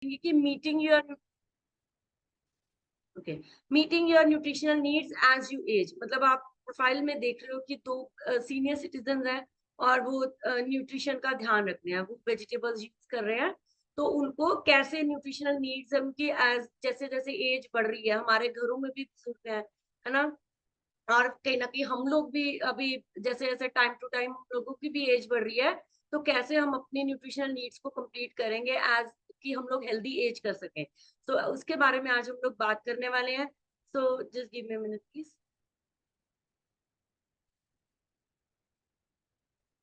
कि meeting your nutritional needs as you age. मतलब आप प्रोफाइल में देख रहे हो कि दो सीनियर सिटीजन हैं और वो न्यूट्रिशन का ध्यान रख रहे हैं, वो वेजिटेबल्स यूज कर रहे हैं। तो उनको कैसे न्यूट्रिशनल नीड्स उनकी एज जैसे जैसे एज बढ़ रही है, हमारे घरों में भी बुजुर्ग है ना, और कहीं ना कहीं हम लोग भी अभी जैसे जैसे टाइम टू टाइम हम लोगों की भी एज बढ़ रही है, तो कैसे हम अपनी न्यूट्रिशनल नीड्स को कंप्लीट करेंगे एज कि हम लोग हेल्दी एज कर सकें। तो उसके बारे में आज हम लोग बात करने वाले हैं। So just give me a minute please.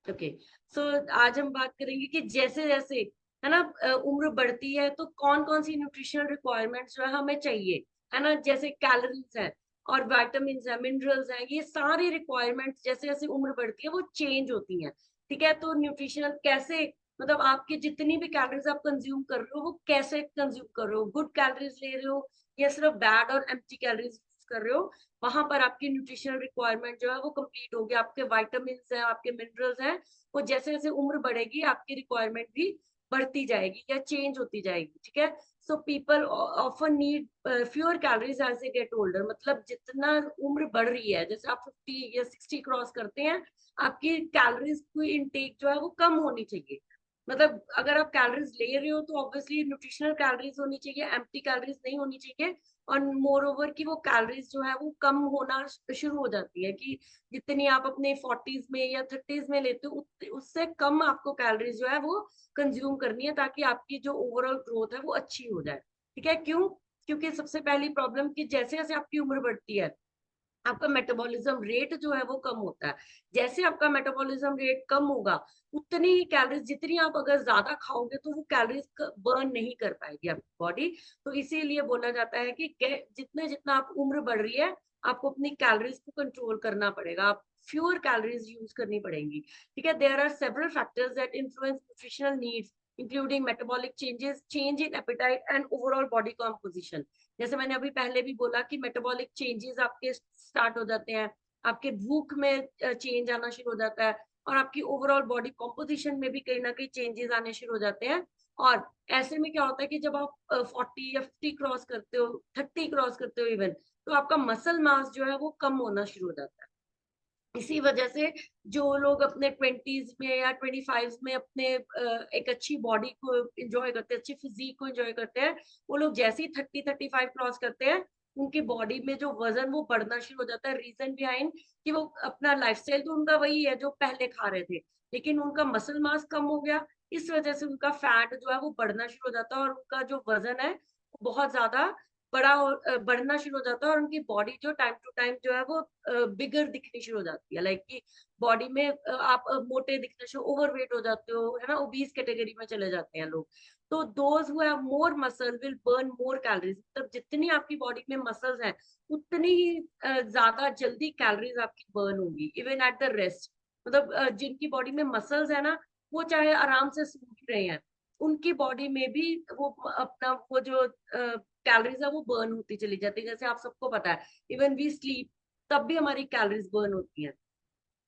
Okay. So आज हम बात करेंगे कि जैसे जैसे है ना उम्र बढ़ती है तो कौन कौन सी न्यूट्रिशनल रिक्वायरमेंट्स जो है हमें चाहिए, है ना, जैसे कैलोरीज है और विटामिन है, मिनरल्स हैं, ये सारी रिक्वायरमेंट्स जैसे जैसे उम्र बढ़ती है वो चेंज होती हैं। ठीक है, तो न्यूट्रिशनल कैसे, मतलब आपकी जितनी भी कैलोरीज आप कंज्यूम कर रहे हो वो कैसे कंज्यूम कर रहे हो, गुड कैलोरीज ले रहे हो या सिर्फ बैड और एम्प्टी कैलोरीज कर रहे हो, वहां पर आपकी न्यूट्रिशनल रिक्वायरमेंट जो है वो कंप्लीट होगी। आपके वाइटामिन है, आपके मिनरल्स हैं, वो जैसे जैसे उम्र बढ़ेगी आपकी रिक्वायरमेंट भी बढ़ती जाएगी या चेंज होती जाएगी। ठीक है, so people often need fewer calories as they get older. मतलब जितना उम्र बढ़ रही है, जैसे आप 50 या 60 क्रॉस करते हैं, आपकी कैलोरीज की इनटेक जो है वो कम होनी चाहिए। मतलब अगर आप कैलोरीज ले रहे हो तो ऑब्वियसली न्यूट्रिशनल कैलोरीज होनी चाहिए, एम्प्टी कैलोरीज नहीं होनी चाहिए। और मोर ओवर की वो कैलोरीज जो है वो कम होना शुरू हो जाती है, कि जितनी आप अपने 40s में या 30s में लेते हो उससे कम आपको कैलोरीज जो है वो कंज्यूम करनी है, ताकि आपकी जो ओवरऑल ग्रोथ है वो अच्छी हो जाए। ठीक है, क्यों? क्योंकि सबसे पहली प्रॉब्लम कि जैसे जैसे आपकी उम्र बढ़ती है आपका मेटाबॉलिज्म रेट जो है वो कम होता है। जैसे आपका मेटाबॉलिज्म रेट कम होगा उतनी ही कैलोरीज, जितनी आप अगर ज्यादा खाओगे तो वो कैलोरीज बर्न नहीं कर पाएगी आपकी बॉडी। तो इसीलिए बोला जाता है कि जितने जितना आप उम्र बढ़ रही है आपको अपनी कैलोरीज को कंट्रोल करना पड़ेगा, आप फ्यूअर कैलोरीज यूज करनी पड़ेंगी। ठीक है, there are several factors that influence nutritional needs including metabolic changes, change in appetite and overall body composition. जैसे मैंने अभी पहले भी बोला कि मेटाबॉलिक चेंजेस आपके स्टार्ट हो जाते हैं, आपके भूख में चेंज आना शुरू हो जाता है, और आपकी ओवरऑल बॉडी कॉम्पोजिशन में भी कहीं ना कहीं चेंजेस आने शुरू हो जाते हैं। और ऐसे में क्या होता है कि जब आप 40 या 50 क्रॉस करते हो, 30 क्रॉस करते हो इवन, तो आपका मसल मास जो है वो कम होना शुरू हो जाता है। इसी वजह से जो लोग अपने 20s में या 25 में अपने एक अच्छी बॉडी को एंजॉय करते हैं, अच्छी फिजिक को एंजॉय करते हैं, वो लोग जैसे ही 30-35 क्रॉस करते हैं उनकी बॉडी में जो वजन वो बढ़ना शुरू हो जाता है। रीजन बिहाइंड कि वो अपना लाइफस्टाइल तो उनका वही है जो पहले खा रहे थे, लेकिन उनका मसल मास कम हो गया, इस वजह से उनका फैट जो है वो बढ़ना शुरू हो जाता है और उनका जो वजन है वो बहुत ज्यादा बढ़ना शुरू हो जाता है, और उनकी बॉडी जो टाइम टू टाइम जो है वो बिगर दिखनी शुरू हो जाती है। लाइक कि बॉडी में आप मोटे दिखने शुरू, ओवरवेट हो जाते हो, है ना, ओबीज कैटेगरी में चले जाते हैं लोग। तो those who have more muscle will burn more calories. मतलब जितनी आपकी बॉडी में मसल्स हैं उतनी ही ज्यादा जल्दी कैलोरीज आपकी बर्न होगी इवन एट द रेस्ट। मतलब जिनकी बॉडी में मसल्स है ना, वो चाहे आराम से सो भी रहे हैं, उनकी बॉडी में भी वो अपना वो जो कैलोरीज है वो बर्न होती चली जाती है। जैसे आप सबको पता है इवन वी स्लीप तब भी हमारी कैलोरीज बर्न होती हैं।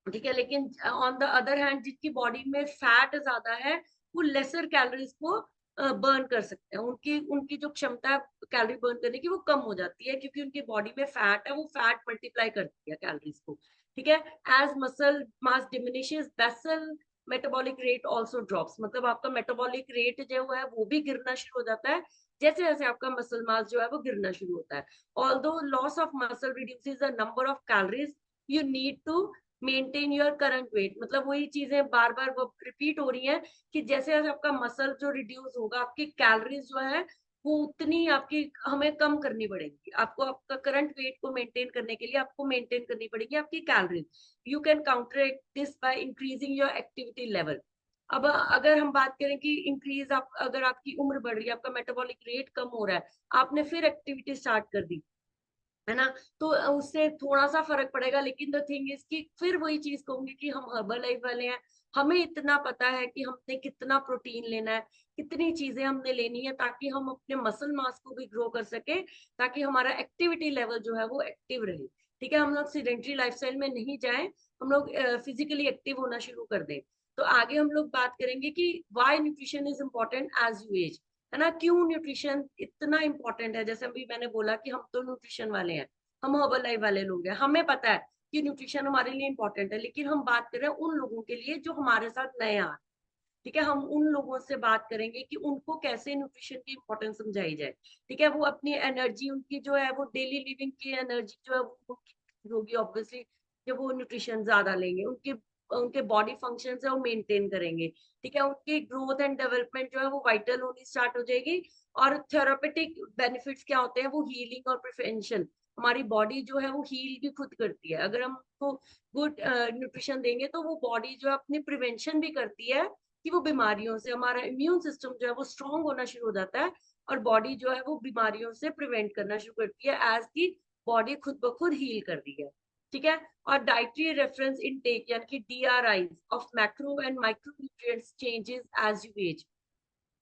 ठीक है, लेकिन ऑन द अदर हैंड जिनकी बॉडी में फैट ज्यादा है वो लेसर कैलोरीज को बर्न कर सकते हैं, उनकी उनकी जो क्षमता है कैलोरी बर्न करने की वो कम हो जाती है, क्योंकि उनकी बॉडी में फैट है, वो फैट मल्टीप्लाई करती है कैलोरीज को। ठीक है, as muscle mass diminishes vessel metabolic rate also drops. मतलब आपका मेटाबॉलिक रेट जो है वो भी गिरना शुरू हो जाता है जैसे जैसे आपका मसल मास जो है वो गिरना शुरू होता है। Although loss of muscle reduces the number of calories you need to maintain your current weight. मतलब वही चीजें बार बार वो रिपीट हो रही हैं कि जैसे जैसे आपका मसल जो रिड्यूस होगा आपकी कैलोरीज जो है वो उतनी आपकी हमें कम करनी पड़ेगी। आपको आपका करंट वेट को मेंटेन करने के लिए आपको मेंटेन करनी पड़ेगी आपकी calories. You can counter this by increasing your activity level. अब अगर हम बात करें कि इंक्रीज, आप अगर आपकी उम्र बढ़ रही है, आपका मेटाबॉलिक रेट कम हो रहा है, आपने फिर एक्टिविटी स्टार्ट कर दी, है ना, तो उससे थोड़ा सा फर्क पड़ेगा। लेकिन द थिंग इज कि फिर वही चीज कहूंगी कि हम हर्बल लाइफ वाले हैं, हमें इतना पता है कि हमने कितना प्रोटीन लेना है, कितनी चीजें हमने लेनी है ताकि हम अपने मसल मास को भी ग्रो कर सके, ताकि हमारा एक्टिविटी लेवल जो है वो एक्टिव रहे। ठीक है, हम लोग सीडेंटरी लाइफस्टाइल में नहीं जाए, हम लोग फिजिकली एक्टिव होना शुरू कर दें। तो आगे हम लोग बात करेंगे कि why nutrition is important as you age. है ना। क्यों न्यूट्रिशन इतना इंपॉर्टेंट है, जैसे अभी मैंने बोला कि हम तो न्यूट्रिशन वाले हैं, हम हर्बल लाइफ वाले लोग हैं, हमें पता है कि न्यूट्रिशन हमारे लिए इंपॉर्टेंट है, लेकिन हम बात कर रहे हैं उन लोगों के लिए जो हमारे साथ नए आ, ठीक है। हम उन लोगों से बात करेंगे कि उनको कैसे न्यूट्रिशन की इंपॉर्टेंस समझाई जाए, ठीक है। वो अपनी एनर्जी, उनकी जो है वो डेली लिविंग की एनर्जी जो है वो उनकी होगी ऑब्वियसली, जब वो न्यूट्रिशन ज्यादा लेंगे, उनके उनके बॉडी फंक्शन है वो मेंटेन करेंगे, ठीक है। उनकी ग्रोथ एंड डेवलपमेंट जो है वो वाइटल होनी स्टार्ट हो जाएगी। और थेरापेटिक बेनिफिट्स क्या होते हैं, वो हीलिंग और प्रिवेंशन, हमारी बॉडी जो है वो हील भी खुद करती है। अगर हम उसको गुड न्यूट्रिशन देंगे तो वो बॉडी जो है अपनी प्रिवेंशन भी करती है, कि वो बीमारियों से, हमारा इम्यून सिस्टम जो है वो स्ट्रांग होना शुरू हो जाता है, और बॉडी जो है वो बीमारियों से प्रिवेंट करना शुरू करती है, एज की बॉडी खुद ब खुद हील कर रही है, ठीक है। और डाइटरी रेफरेंस इनटेक यानी कि DRI of macro and micro nutrients changes as you age,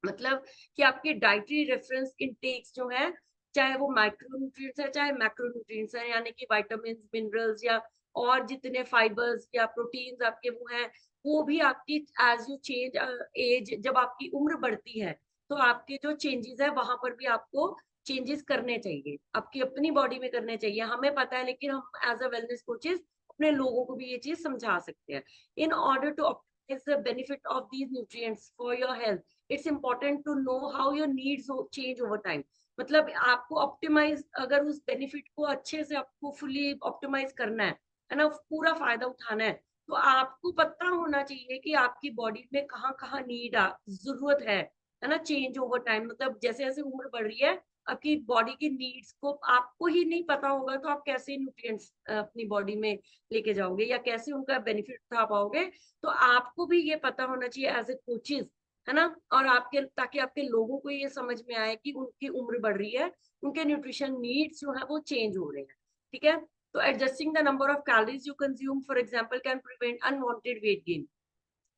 मतलब कि आपके डाइटरी रेफरेंस इनटेक्स जो है, चाहे वो माइक्रो न्यूट्रिएंट्स है चाहे मैक्रो न्यूट्रिएंट्स है, यानी कि विटामिन मिनरल्स या और जितने फाइबर्स या प्रोटीन्स आपके वो हैं, वो भी आपकी एज यू चेंज एज, जब आपकी उम्र बढ़ती है तो आपके जो चेंजेस है वहां पर भी आपको चेंजेस करने चाहिए, आपकी अपनी बॉडी में करने चाहिए, हमें पता है, लेकिन हम एज अ वेलनेस कोचेस अपने लोगों को भी ये चीज समझा सकते हैं। In order to optimize the benefit of these nutrients for your health, it's important to know how your needs change over time. मतलब आपको ऑप्टिमाइज, अगर उस बेनिफिट को अच्छे से आपको फुली ऑप्टिमाइज करना है ना, पूरा फायदा उठाना है, तो आपको पता होना चाहिए कि आपकी बॉडी में कहाँ कहाँ नीड जरूरत है ना, चेंज ओवर टाइम। मतलब जैसे जैसे उम्र बढ़ रही है, आपकी बॉडी की नीड्स को आपको ही नहीं पता होगा, तो आप कैसे न्यूट्रिएंट्स अपनी बॉडी में लेके जाओगे या कैसे उनका बेनिफिट उठा पाओगे। तो आपको भी ये पता होना चाहिए एज ए कोचेज, है ना, और आपके, ताकि आपके लोगों को ये समझ में आए कि उनकी उम्र बढ़ रही है, उनके न्यूट्रिशन नीड्स जो है वो चेंज हो रहे हैं, ठीक है। तो adjusting the number of calories you consume for example can prevent unwanted weight gain.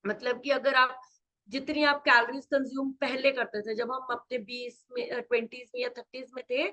मतलब कि अगर आप जितनी आप कैलोरीज कंज्यूम पहले करते थे, जब हम अपने 20 में 20s में या 30s में थे,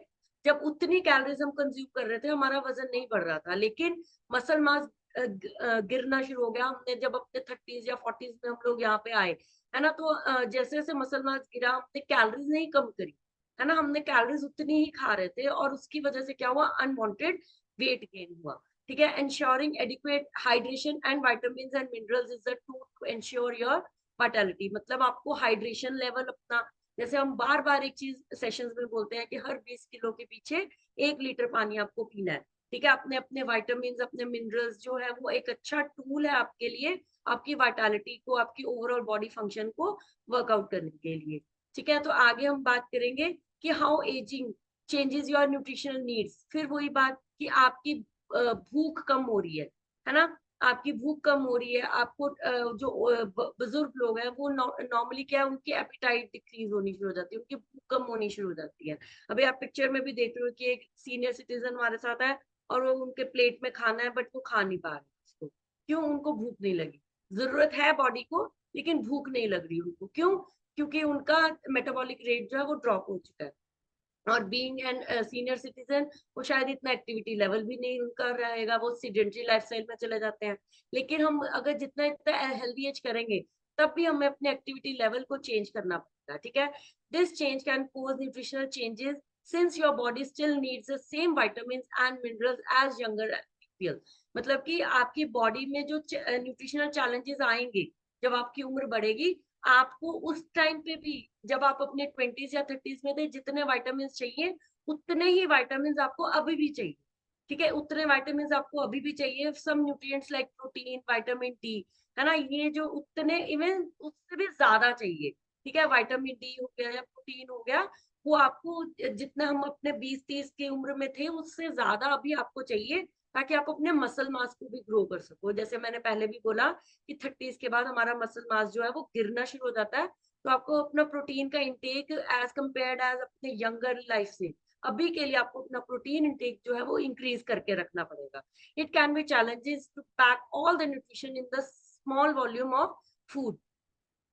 जब उतनी कैलोरीज हम कंज्यूम कर रहे थे, हमारा वजन नहीं बढ़ रहा था, लेकिन मसल मास गिरना शुरू हो गया। हमने जब अपने 30s या 40s में हम लोग यहाँ पे आए, है ना, तो जैसे जैसे मसल मास गिरा, हमने कैलोरीज नहीं कम करी, है ना, हमने कैलोरीज उतनी ही खा रहे थे, और उसकी वजह से क्या हुआ, अनवांटेड वेट गेन हुआ, ठीक है। ensuring adequate hydration and vitamins and minerals is the tool to ensure your vitality। मतलब आपको हाइड्रेशन लेवल अपना, जैसे हम बार बार एक चीज सेशंस में बोलते हैं कि हर 20 किलो के पीछे 1 लीटर पानी आपको पीना है, ठीक है। अपने अपने वाइटामिन, अपने मिनरल्स जो है वो एक अच्छा टूल है आपके लिए, आपकी वाइटलिटी को, आपकी ओवरऑल बॉडी फंक्शन को वर्कआउट करने के लिए, ठीक है। तो आगे हम बात करेंगे कि how ageing changes your nutritional needs. फिर वही बात कि आपकी भूख कम हो रही है ना, आपकी भूख कम हो रही है, आपको जो बुजुर्ग लोग हैं वो नॉर्मली क्या है, उनकी एपिटाइट डिक्रीज होनी शुरू हो जाती है, उनकी भूख कम होनी शुरू हो जाती है। अभी आप पिक्चर में भी देख रहे हो कि एक सीनियर सिटीजन हमारे साथ है, और वो उनके प्लेट में खाना है बट वो खा नहीं पा रहे उसको, क्यों, उनको भूख नहीं लगी। जरूरत है बॉडी को, लेकिन भूख नहीं लग रही उनको, क्यों, क्योंकि उनका मेटाबॉलिक रेट जो है वो ड्रॉप हो चुका है। और बीइंग एन सीनियर सिटीजन, वो शायद इतना एक्टिविटी लेवल भी नहीं उनका रहेगा, वो सीडेंटरी लाइफस्टाइल में चले जाते हैं। लेकिन हम अगर जितना इतना हेल्दी एज करेंगे, तब भी हमें अपने एक्टिविटी लेवल को चेंज करना पड़ेगा, ठीक है। This change can cause nutritional changes since your body still needs the same vitamins and minerals as younger people. मतलब कि आपकी बॉडी में जो न्यूट्रिशनल चैलेंजेस आएंगे जब आपकी उम्र बढ़ेगी, आपको उस टाइम पे भी, जब आप अपने 20s या 30s में थे, जितने विटामिन चाहिए उतने ही विटामिन आपको अभी भी चाहिए, ठीक है। उतने विटामिन आपको अभी भी चाहिए, some nutrients like protein, vitamin D, है ना, ये जो उतने, इवन उससे भी ज्यादा चाहिए, ठीक है। विटामिन डी हो गया या प्रोटीन हो गया, वो आपको जितना हम अपने 20-30 की उम्र में थे उससे ज्यादा अभी आपको चाहिए, ताकि आप अपने मसल मास को भी ग्रो कर सको। जैसे मैंने पहले भी बोला कि 30s के बाद हमारा मसल मास जो है वो गिरना शुरू हो जाता है, तो आपको अपना प्रोटीन का इंटेक एज कम्पेयर्ड एज अपने यंगर लाइफ से अभी के लिए आपको अपना प्रोटीन इंटेक जो है वो इंक्रीज करके रखना पड़ेगा। It can be challenges to pack all the nutrition in the small volume of food.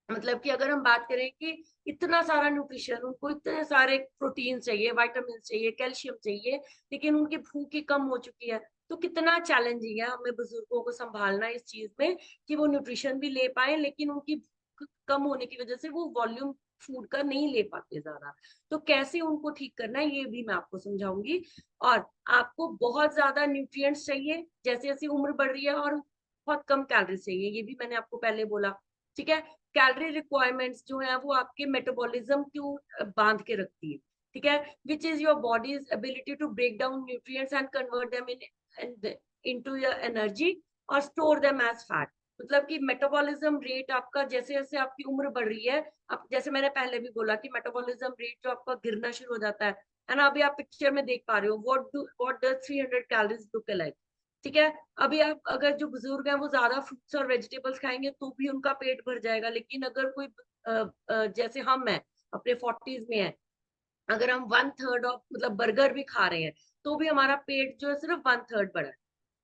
मतलब कि अगर हम बात करें कि इतना सारा न्यूट्रिशन, उनको इतने सारे प्रोटीन चाहिए, विटामिन चाहिए, कैल्शियम चाहिए, लेकिन उनकी भूख ही कम हो चुकी है, तो कितना चैलेंजिंग है हमें बुजुर्गों को संभालना इस चीज में, कि वो न्यूट्रिशन भी ले पाए, लेकिन उनकी भूख कम होने की वजह से वो वॉल्यूम फूड का नहीं ले पाते ज्यादा। तो कैसे उनको ठीक करना है ये भी मैं आपको समझाऊंगी। और आपको बहुत ज्यादा न्यूट्रिएंट्स चाहिए जैसे जैसे उम्र बढ़ रही है, और बहुत कम कैलोरीज चाहिए, ये भी मैंने आपको पहले बोला। ठीक है, कैलोरी रिक्वायरमेंट्स जो है वो आपके मेटाबॉलिज्म को बांध के रखती है। ठीक है, which is your body's ability to break down nutrients and convert them in into your energy और स्टोर देम एज फैट। मतलब कि मेटाबॉलिज्म रेट आपका जैसे जैसे आपकी उम्र बढ़ रही है, अब जैसे मैंने पहले भी बोला कि मेटाबॉलिज्म रेट जो आपका गिरना शुरू हो जाता है ना। अभी आप पिक्चर में देख पा रहे हो, what does 300 calories look like. ठीक है, अभी आप अगर जो बुजुर्ग हैं वो ज्यादा फ्रूट्स और वेजिटेबल्स खाएंगे तो भी उनका पेट भर जाएगा, लेकिन अगर कोई जैसे हम हैं अपने 40s में है, अगर हम 1/3 ऑफ मतलब बर्गर भी खा रहे हैं तो भी हमारा पेट जो है सिर्फ 1/3 बड़ा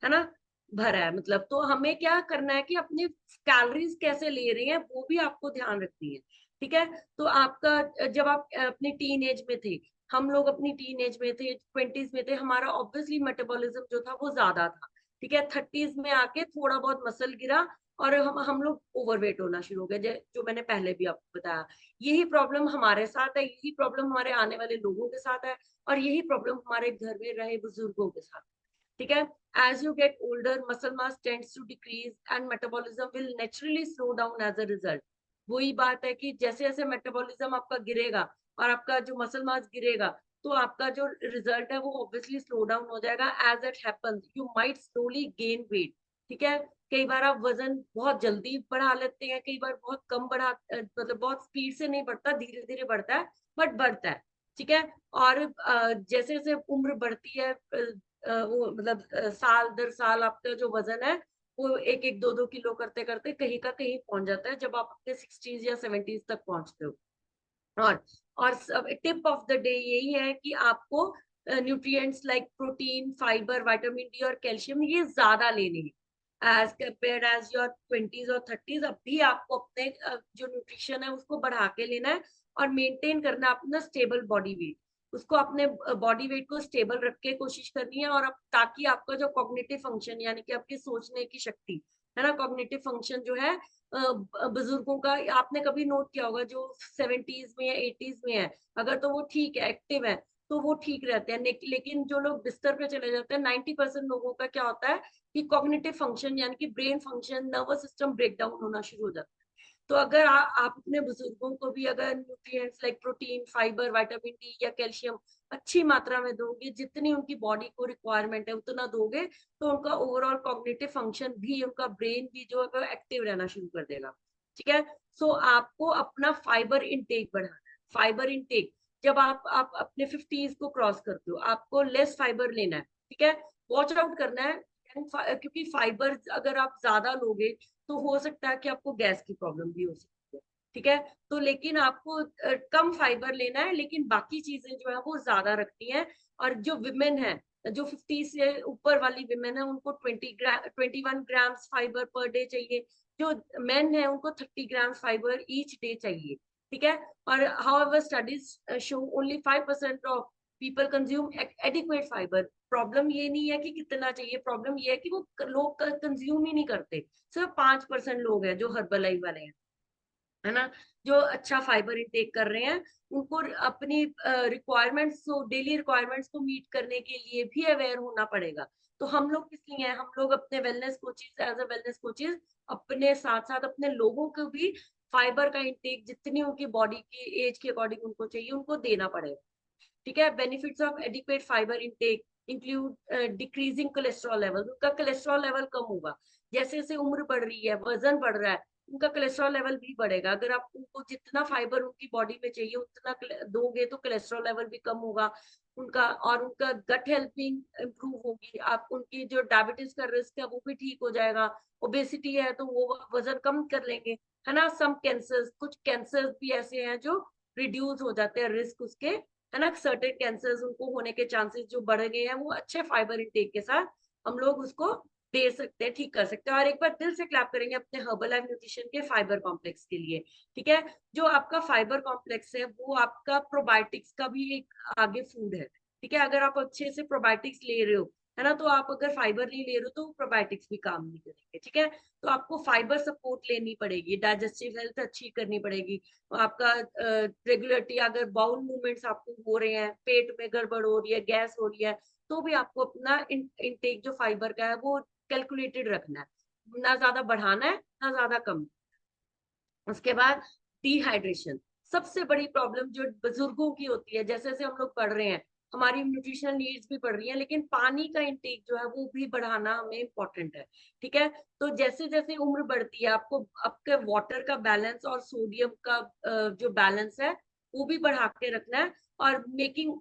है ना, भरा है। मतलब तो हमें क्या करना है कि अपनी कैलोरीज कैसे ले रहे हैं वो भी आपको ध्यान रखनी है। ठीक है, तो आपका जब आप अपनी टीन एज में थे, हम लोग अपनी टीन एज में थे, 20s में थे, हमारा ऑब्वियसली मेटाबॉलिज्म जो था वो ज्यादा था। ठीक है, 30s में आके थोड़ा बहुत मसल गिरा और हम लोग ओवरवेट होना शुरू हो गए, जो मैंने पहले भी आपको बताया। यही प्रॉब्लम हमारे साथ है, यही प्रॉब्लम हमारे आने वाले लोगों के साथ है, और यही प्रॉब्लम हमारे घर में रहे बुजुर्गों के साथ। ठीक है, as you get older muscle mass tends to decrease and metabolism will naturally slow down as a result। वही बात है कि जैसे जैसे मेटाबॉलिज्म आपका गिरेगा और आपका जो मसल मास गिरेगा, तो आपका जो रिजल्ट है वो ऑब्वियसली स्लो डाउन हो जाएगा। As it happens you might slowly gain weight. ठीक है, कई बार आप वजन बहुत जल्दी बढ़ा लेते हैं, कई बार बहुत कम मतलब बहुत स्पीड से नहीं बढ़ता, धीरे धीरे बढ़ता है, बट बढ़ता है। ठीक है, और जैसे जैसे उम्र बढ़ती है, वो मतलब साल दर साल आपका जो वजन है वो 1-1 2-2 किलो करते करते कहीं का कहीं पहुंच जाता है जब आप अपने 60s या 70s तक पहुंचते हो। और और टिप ऑफ द डे यही है कि आपको nutrients like protein, fibre, vitamin D और कैल्शियम ये ज्यादा लेने हैं as compare as your 20s और 30s। अब भी आपको अपने जो न्यूट्रिशन है उसको बढ़ा के लेना है और मेंटेन करना है अपना स्टेबल बॉडी वेट। उसको अपने बॉडी वेट को स्टेबल रख के कोशिश करनी है, और अब ताकि आपका जो कॉग्निटिव फंक्शन यानी कि आपकी सोचने की शक्ति है ना, कॉग्निटिव फंक्शन जो है बुजुर्गों का, आपने कभी नोट किया होगा जो 70s में या 80s में है, अगर तो वो ठीक है, एक्टिव है, तो वो ठीक रहते हैं। लेकिन जो लोग बिस्तर पे चले जाते हैं, 90% लोगों का क्या होता है कि कॉग्निटिव फंक्शन यानी कि brain function, nervous system break down होना शुरू हो जाता है। तो अगर आप अपने बुजुर्गों को भी अगर nutrients like protein, fibre, vitamin D या कैल्शियम अच्छी मात्रा में दोगे, जितनी उनकी बॉडी को रिक्वायरमेंट है उतना दोगे, तो उनका ओवरऑल कॉग्निटिव फंक्शन भी, उनका ब्रेन भी जो है वो एक्टिव रहना शुरू कर देगा। ठीक है, सो आपको अपना फाइबर इंटेक बढ़ाना है। फाइबर इंटेक जब आप अपने 50s को क्रॉस करते हो, आपको लेस फाइबर लेना है। ठीक है, वॉच आउट करना है, क्योंकि फाइबर अगर आप ज्यादा लोगे तो हो सकता है कि आपको गैस की प्रॉब्लम भी हो सकती है। ठीक है, तो लेकिन आपको कम फाइबर लेना है, लेकिन बाकी चीजें जो है वो ज्यादा रखनी है। और जो विमेन है, जो 50 से ऊपर वाली विमेन है, उनको 21 ग्राम्स फाइबर पर डे चाहिए। जो मेन है उनको 30 ग्राम्स फाइबर ईच डे चाहिए। ठीक है, और however studies show only 5% of people consume adequate fibre. Problem ये नहीं है कि कितना चाहिए, प्रॉब्लम ये है कि वो लोग कंज्यूम ही नहीं करते। सिर्फ 5% लोग हैं जो हर्बल लाइफ वाले हैं, है ना, जो अच्छा फाइबर इंटेक कर रहे हैं। उनको अपनी रिक्वायरमेंट्स को, डेली रिक्वायरमेंट्स को मीट करने के लिए भी अवेयर होना पड़ेगा। तो हम लोग किस लिए हैं, हम लोग अपने wellness coaches, as a wellness coaches अपने साथ साथ अपने लोगों को भी फाइबर का इंटेक जितनी उनकी बॉडी की एज के अकॉर्डिंग उनको चाहिए उनको देना पड़ेगा। ठीक है, benefits of adequate fibre intake include decreasing cholesterol level. उनका कोलेस्ट्रॉल लेवल कम होगा जैसे जैसे उम्र बढ़ रही है, वजन बढ़ रहा है, उनका कोलेस्ट्रॉल लेवल भी बढ़ेगा। अगर आप उनको जितना फाइबर उनकी बॉडी में चाहिए उतना दोगे तो कोलेस्ट्रॉल लेवल भी कम होगा उनका, और उनका गट हेल्थ भी इम्प्रूव होगी। आप उनकी जो डायबिटीज का रिस्क है वो भी ठीक हो जाएगा। ओबेसिटी है तो वो वजन कम कर लेंगे, है ना। सम कैंसर्स, कुछ कैंसर्स भी ऐसे हैं जो रिड्यूस हो जाते हैं रिस्क उसके, है ना। सर्टेन कैंसर्स उनको होने के चांसेस जो बढ़ गए हैं वो अच्छे फाइबर इंटेक के साथ हम लोग उसको दे सकते हैं, ठीक कर सकते हैं। और एक बार दिल से क्लैप करेंगे अपने हर्बल लाइफ न्यूट्रिशन के फाइबर कॉम्प्लेक्स के लिए। ठीक है, जो आपका फाइबर कॉम्प्लेक्स है वो आपका प्रोबायोटिक्स का भी एक आगे फूड है। ठीक है, अगर आप अच्छे से प्रोबायोटिक्स ले रहे हो है ना। तो आप अगर फाइबर नहीं ले रहे हो तो प्रोबायोटिक्स भी काम नहीं करेंगे, ठीक है। तो आपको फाइबर सपोर्ट लेनी पड़ेगी, डाइजेस्टिव हेल्थ अच्छी करनी पड़ेगी। आपका रेगुलरली अगर बाउल मूवमेंट्स आपको हो रहे हैं, पेट में गड़बड़ हो रही है, गैस हो रही है, तो भी आपको अपना इनटेक जो फाइबर का है वो कैलकुलेटेड रखना है, ना ज्यादा बढ़ाना है ना ज्यादा कम। उसके बाद डिहाइड्रेशन, सबसे बड़ी प्रॉब्लम जो बुजुर्गों की होती है, जैसे जैसे हम लोग पढ़ रहे हैं, हमारी न्यूट्रिशनल नीड्स भी बढ़ रही हैं, लेकिन पानी का इंटेक जो है वो भी बढ़ाना हमें इम्पोर्टेंट है, ठीक है। तो जैसे जैसे उम्र बढ़ती है, आपको आपके वाटर का बैलेंस और सोडियम का जो बैलेंस है वो भी बढ़ा के रखना है। और making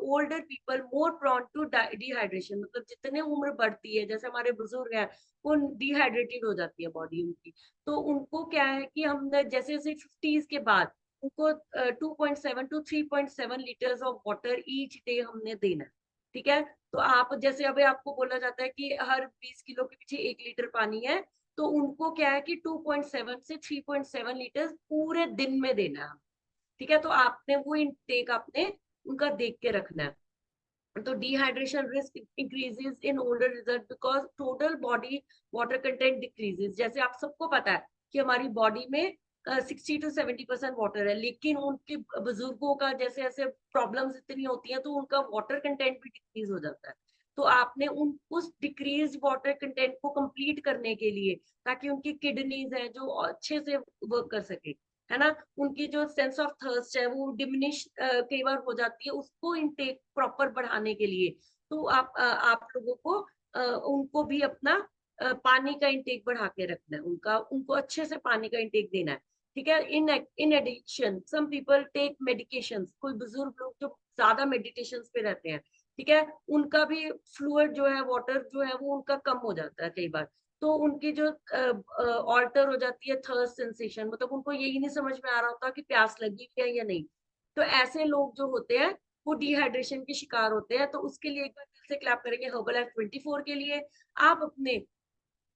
older people more prone to dehydration, मतलब जितने उम्र बढ़ती है, जैसे हमारे बुजुर्ग हैं, वो डिहाइड्रेटेड हो जाती है बॉडी उनकी। तो उनको क्या है कि हमने जैसे जैसे 50s के बाद उनको 2.7 to 3.7 litres of water each day हमने देना है, ठीक है। तो आप जैसे अभी आपको बोला जाता है कि हर 20 किलो के पीछे 1 लीटर पानी है, तो उनको क्या है कि 2.7 से 3.7 लीटर पूरे दिन में देना है, ठीक है। तो आपने वो इनटेक आपने उनका देख के रखना है। तो dehydration risk increases in older result because total body water content decreases. जैसे आप सबको पता है कि हमारी बॉडी में 60 to 70% वाटर है, लेकिन उनके बुजुर्गों का जैसे जैसे प्रॉब्लम्स इतनी होती हैं तो उनका वाटर कंटेंट भी डिक्रीज हो जाता है। तो आपने उन उस डिक्रीज वाटर कंटेंट को कंप्लीट करने के लिए, ताकि उनकी किडनीज है जो अच्छे से वर्क कर सके, है ना, उनकी जो सेंस ऑफ थर्स्ट है वो डिमिनिश कई बार हो जाती है, उसको इनटेक प्रॉपर बढ़ाने के लिए तो आप लोगों को उनको भी अपना पानी का इंटेक बढ़ा के रखना है, उनका उनको अच्छे से पानी का इंटेक देना है, ठीक है। In addition some people take medications, कोई बुजुर्ग लोग जो ज्यादा मेडिटेशन पे रहते हैं, ठीक है, उनका भी फ्लूइड जो है, वाटर जो है वो उनका कम हो जाता है कई बार। तो उनकी जो ऑल्टर हो जाती है थर्स्ट सेंसेशन, मतलब उनको यही नहीं समझ में आ रहा होता कि प्यास लगी है या नहीं। तो ऐसे लोग जो होते हैं वो डिहाइड्रेशन के शिकार होते हैं। तो उसके लिए एक बार दिल से क्लैप करेंगे हर्बल लाइफ 24 के लिए। आप अपने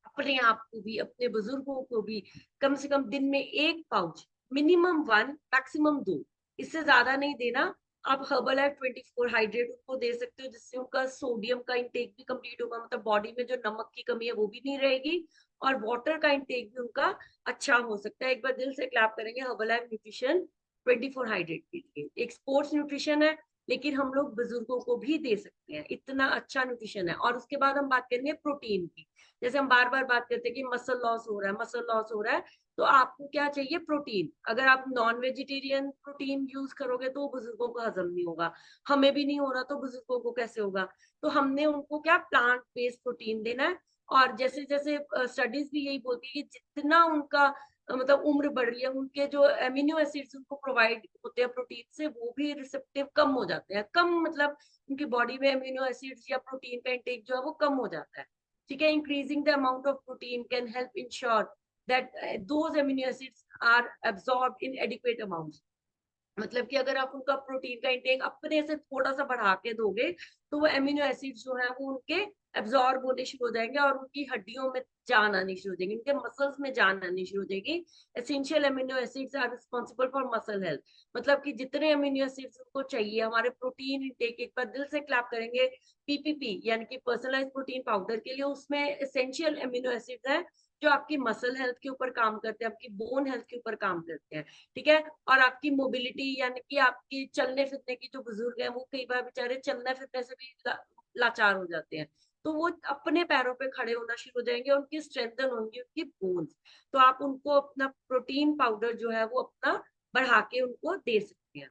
अपने आप को भी, अपने बुजुर्गों को भी कम से कम दिन में 1 पाउच, मिनिमम 1, मैक्सिमम 2, इससे ज्यादा नहीं देना। आप हर्बल लाइफ 24 हाइड्रेट उनको दे सकते हो, जिससे उनका सोडियम का इंटेक भी कंप्लीट होगा, मतलब बॉडी में जो नमक की कमी है वो भी नहीं रहेगी, और वाटर का इंटेक भी उनका अच्छा हो सकता है। एक बार दिल से क्लैप करेंगे हर्बल लाइफ न्यूट्रिशन 24 हाइड्रेट के लिए। एक स्पोर्ट्स न्यूट्रिशन है, लेकिन हम लोग बुजुर्गों को भी दे सकते हैं, इतना अच्छा न्यूट्रिशन है। और उसके बाद हम बात करेंगे प्रोटीन की। जैसे हम बार बार बात करते हैं कि मसल लॉस हो रहा है, मसल लॉस हो रहा है, तो आपको क्या चाहिए? प्रोटीन। अगर आप नॉन वेजिटेरियन प्रोटीन यूज करोगे तो बुजुर्गों को हजम नहीं होगा, हमें भी नहीं हो रहा तो बुजुर्गों को कैसे होगा? तो हमने उनको क्या प्लांट बेस्ड प्रोटीन देना है। और जैसे जैसे स्टडीज भी यही बोलती है कि जितना उनका मतलब उम्र बढ़ रही है, उनके जो एमिनो एसिड्स उनको प्रोवाइड होते हैं प्रोटीन से, वो भी रिसेप्टिव कम हो जाते हैं, कम मतलब उनकी बॉडी में एमिनो एसिड्स या प्रोटीन का इंटेक जो है वो कम हो जाता है, ठीक है। Increasing the amount of protein can help ensure that those amino acids are absorbed in adequate amounts. मतलब कि अगर आप उनका प्रोटीन का इंटेक अपने से थोड़ा सा बढ़ा के दोगे, तो वो एमिनो एसिड्स जो है वो उनके एब्जॉर्ब होने शुरू हो जाएंगे और उनकी हड्डियों में जान आनी शुरू हो जाएगी, उनके मसल्स में जान आनी शुरू हो जाएगी। Essential amino acids are responsible for muscle health, मतलब कि जितने एमिनो एसिड्स उनको चाहिए हमारे प्रोटीन इंटेक, एक बार दिल से क्लैप करेंगे पीपीपी यानी कि पर्सनलाइज प्रोटीन पाउडर के लिए, उसमें एसेंशियल एमिनो एसिड्स है जो आपकी मसल हेल्थ के ऊपर काम करते हैं, आपकी बोन हेल्थ के ऊपर काम करते हैं, ठीक है। और आपकी मोबिलिटी यानी कि आपकी चलने फिरने की, जो बुजुर्ग हैं वो कई बार बेचारे चलने फिरने से भी लाचार हो जाते हैं, तो वो अपने पैरों पे खड़े होना शुरू हो जाएंगे, उनकी स्ट्रेंथन होंगी उनकी बोन्स। तो आप उनको अपना प्रोटीन पाउडर जो है वो अपना बढ़ा के उनको दे सकते हैं।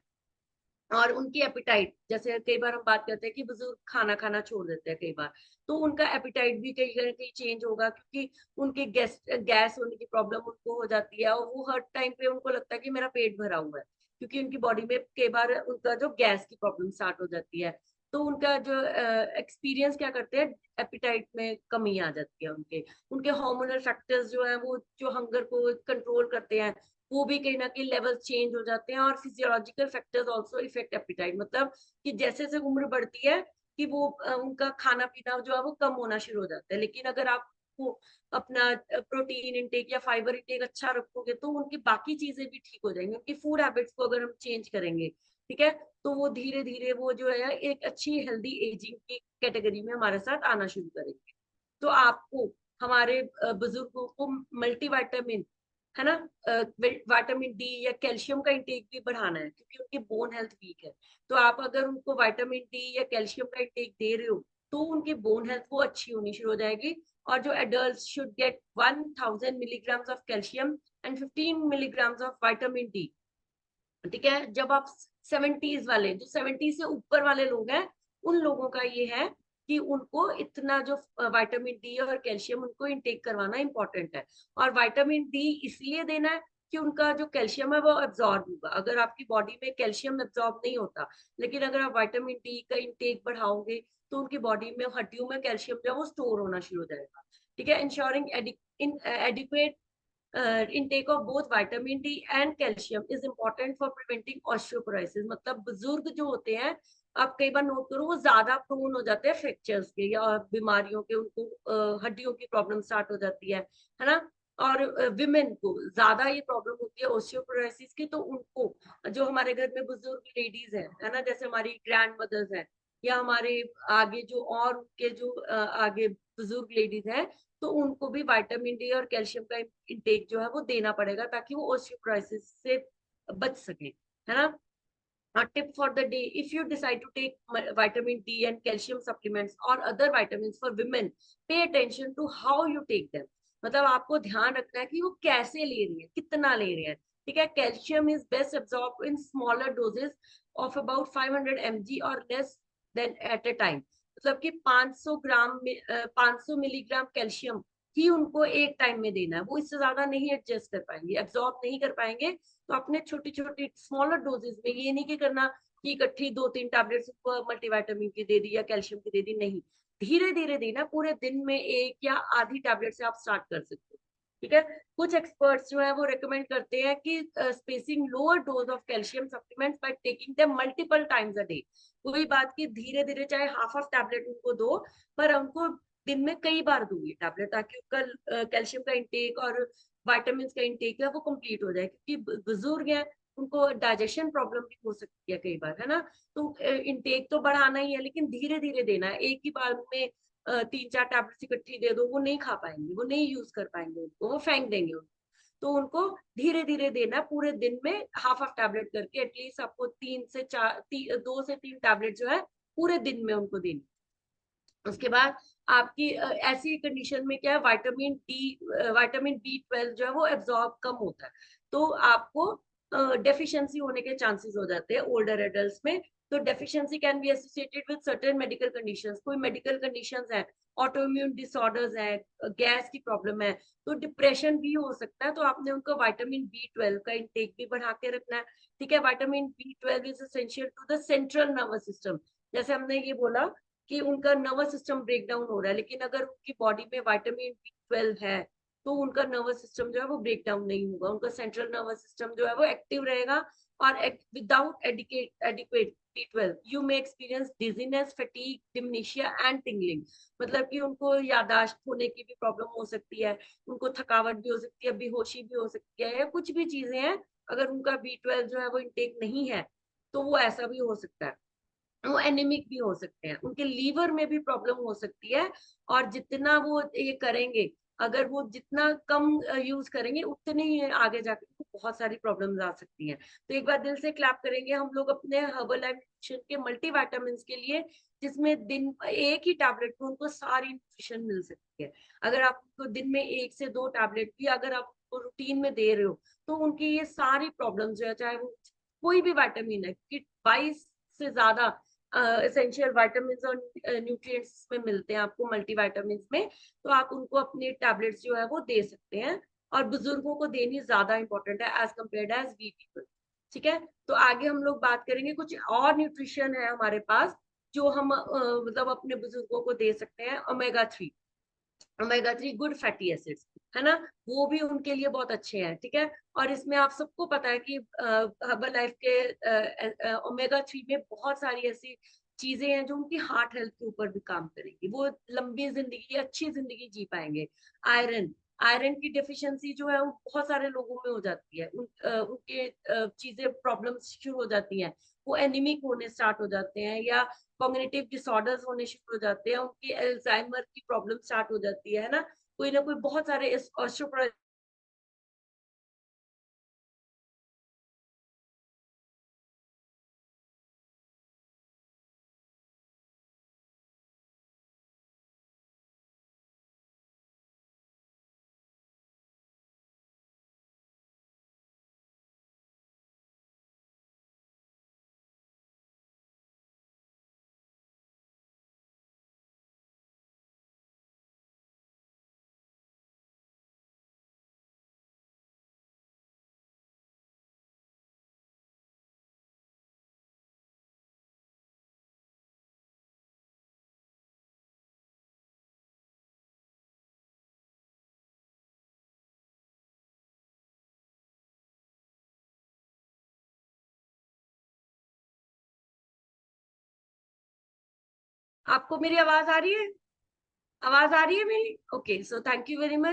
और उनकी एपिटाइट, जैसे कई बार हम बात करते हैं कि बुजुर्ग खाना खाना छोड़ देते हैं कई बार, तो उनका एपिटाइट भी कहीं ना कहीं चेंज होगा, क्योंकि उनके गैस गैस होने की प्रॉब्लम उनको हो जाती है, और वो हर टाइम पे उनको लगता है कि मेरा पेट भरा हुआ है, क्योंकि उनकी बॉडी में कई बार उनका जो गैस की प्रॉब्लम स्टार्ट हो जाती है। तो उनका जो एक्सपीरियंस क्या करते हैं, एपिटाइट में कमी आ जाती है, उनके उनके हार्मोनल फैक्टर्स जो है वो जो हंगर को कंट्रोल करते हैं, वो भी कहीं ना कहीं लेवल चेंज हो जाते हैं। और physiological factors also effect appetite, मतलब कि जैसे जैसे उम्र बढ़ती है कि वो उनका खाना पीना जो है वो कम होना शुरू हो जाता है। लेकिन अगर आप वो अपना प्रोटीन इंटेक या फाइबर इंटेक अच्छा रखोगे तो उनकी बाकी चीजें भी ठीक हो जाएंगी, उनकी फूड हैबिट्स को अगर हम चेंज करेंगे ठीक है, तो वो धीरे धीरे वो जो है एक अच्छी हेल्दी एजिंग की कैटेगरी में हमारे साथ आना शुरू करेंगे। तो आपको हमारे बुजुर्गों को मल्टीविटामिन, है ना, विटामिन डी या कैल्शियम का इंटेक भी बढ़ाना है क्योंकि उनकी बोन हेल्थ वीक है। तो आप अगर उनको विटामिन डी या कैल्शियम का इंटेक दे रहे हो तो उनकी बोन हेल्थ वो अच्छी होनी शुरू हो जाएगी। और जो adult should get 1000 milligrams of calcium and 15 milligrams of vitamin D. ठीक है, जब आप 70s वाले, जो 70 से ऊपर वाले लोग हैं, उन लोगों का ये है कि उनको इतना जो विटामिन डी और कैल्शियम उनको इंटेक करवाना इंपॉर्टेंट है। और विटामिन डी इसलिए देना है कि उनका जो कैल्शियम है वो एब्जॉर्ब होगा। अगर आपकी बॉडी में कैल्शियम एब्जॉर्ब नहीं होता, लेकिन अगर आप विटामिन डी का इंटेक बढ़ाओगे तो उनकी बॉडी में, हड्डियों में कैल्शियम जो है वो स्टोर होना शुरू हो जाएगा। ठीक है, ensuring adequate intake of both vitamin D and calcium is important for preventing osteoporosis। मतलब बुजुर्ग जो होते हैं, आप कई बार नोट करो, वो ज्यादा प्रोन हो जाते हैं फ्रैक्चर्स के या बीमारियों के, उनको हड्डियों की प्रॉब्लम स्टार्ट हो जाती है ना। और विमेन को ज्यादा ये प्रॉब्लम होती है ओस्टियोपोरोसिस की। तो उनको, जो हमारे घर में बुजुर्ग लेडीज है ना, जैसे हमारी ग्रैंड मदर्स हैं या हमारे आगे जो और उनके जो आगे बुजुर्ग लेडीज हैं, तो उनको भी विटामिन डी और कैल्शियम का इंटेक जो है वो देना पड़ेगा ताकि वो ओस्टियोपोरोसिस से बच सके, है ना। A tip for the day: if you decide to take vitamin D and calcium supplements or other vitamins for women, pay attention to how you take them। मतलब आपको ध्यान रखना है कि वो कैसे ले रही है, कितना ले रहे हैं। ठीक है, calcium is best absorb in smaller doses of about 500 mg और less than at a time. मतलब कि 500 ग्राम में 500 मिलीग्राम कैल्शियम ही उनको एक टाइम में देना है। वो इससे ज्यादा नहीं एडजस्ट कर पाएंगे, एब्जॉर्ब नहीं कर पाएंगे। तो अपने छोटी छोटी स्मॉलर डोजेस में, ये नहीं कि करना कि इकट्ठी 2-3 टैबलेट्स मल्टीविटामिन की दे दी या कैल्शियम की दे दी, नहीं, धीरे धीरे देना। पूरे दिन में एक या आधी टैबलेट से आप स्टार्ट कर सकते हो। ठीक है, कुछ एक्सपर्ट्स जो है वो रेकमेंड करते हैं कि spacing lower dose of calcium supplements by taking them multiple times a day. वही बात की धीरे धीरे, चाहे हाफ ऑफ टैबलेट उनको दो, पर उनको दिन में कई बार दो ये टैबलेट, ताकि उनका कैल्शियम का इंटेक और विटामिन का इंटेक है वो कंप्लीट हो जाए। क्योंकि बुजुर्ग हैं, उनको डाइजेशन प्रॉब्लम भी हो सकती है कई बार, है ना। तो इंटेक तो बढ़ाना ही है, लेकिन धीरे धीरे देना है। एक ही बार में 3-4 टैबलेट्स इकट्ठी दे दो, वो नहीं खा पाएंगे, वो नहीं यूज कर पाएंगे, उनको वो फेंक देंगे उनको। तो उनको धीरे धीरे देना, पूरे दिन में हाफ ऑफ टैबलेट करके एटलीस्ट आपको 2 से 3 टैबलेट जो है पूरे दिन में उनको देनी। उसके बाद आपकी ऐसी कंडीशन में क्या है, विटामिन बी 12 जो है वो एब्जॉर्ब कम होता है। तो आपको डेफिशिएंसी होने के चांसेस हो जाते हैं ओल्डर एडल्ट्स में। तो deficiency can be associated with certain medical conditions. कोई मेडिकल कंडीशंस है, ऑटोइम्यून डिसऑर्डर्स है, गैस की प्रॉब्लम है, तो डिप्रेशन भी हो सकता है। तो आपने उनको विटामिन बी 12 का इंटेक भी बढ़ा के रखना है। ठीक है, vitamin B 12 is essential to the central nervous system. जैसे हमने ये बोला कि उनका नर्वस सिस्टम ब्रेक डाउन हो रहा है, लेकिन अगर उनकी बॉडी में विटामिन बी 12 है तो उनका नर्वस सिस्टम जो है वो ब्रेक डाउन नहीं होगा, उनका सेंट्रल नर्वस सिस्टम जो है वो एक्टिव रहेगा। और without adequate B 12 you may experience dizziness, fatigue, dementia and tingling. मतलब कि उनको यादाश्त होने की भी प्रॉब्लम हो सकती है, उनको थकावट भी हो सकती है, बेहोशी भी हो सकती है, या कुछ भी चीजें हैं। अगर उनका बी 12 जो है वो इंटेक नहीं है तो वो ऐसा भी हो सकता है। वो एनीमिक भी हो सकते हैं, उनके लीवर में भी प्रॉब्लम हो सकती है। और जितना वो ये करेंगे, अगर वो जितना कम यूज करेंगे, उतनी ही आगे जाकर बहुत सारी प्रॉब्लम्स आ सकती हैं। तो एक बार दिल से क्लैप करेंगे हम लोग अपने हर्बल लाइफ न्यूट्रिशन के मल्टीविटामिन के लिए, जिसमें दिन एक ही टैबलेट में उनको सारी न्यूट्रिशन मिल सकती है। अगर आपको दिन में 1 से 2 टैबलेट भी अगर आप रूटीन में दे रहे हो, तो उनकी ये सारी प्रॉब्लम जो है, चाहे वो कोई भी विटामिन है, कि 22 से ज्यादा एसेंशियल विटामिन और न्यूट्रिएंट्स में मिलते हैं आपको मल्टीविटामिन में। तो आप उनको अपने टैबलेट्स जो है वो दे सकते हैं। और बुजुर्गों को देनी ज्यादा इंपॉर्टेंट है as compared as we people. ठीक है, तो आगे हम लोग बात करेंगे कुछ और न्यूट्रिशन है हमारे पास जो हम मतलब अपने बुजुर्गों को दे सकते हैं। ओमेगा 3 गुड फैटी एसिड्स, है ना, वो भी उनके लिए बहुत अच्छे हैं। ठीक है, और इसमें आप सबको पता है कि हर्बल लाइफ के ओमेगा 3 में बहुत सारी ऐसी चीजें हैं जो उनकी हार्ट हेल्थ के ऊपर भी काम करेंगी, वो लंबी जिंदगी, अच्छी जिंदगी जी पाएंगे। आयरन आयरन की डेफिशिएंसी जो है वो बहुत सारे लोगों में हो जाती है, उनके चीजें प्रॉब्लम्स शुरू हो जाती हैं। वो एनीमिक होने स्टार्ट हो जाते हैं, या कॉग्निटिव डिसऑर्डर्स होने शुरू हो जाते हैं, उनकी अल्जाइमर की प्रॉब्लम स्टार्ट हो जाती है ना? कोई ना कोई बहुत सारे इस ऑस्टियोपोरोसिस। आपको मेरी आवाज आ रही है? आवाज आ रही है मेरी? Okay, so thank you very much.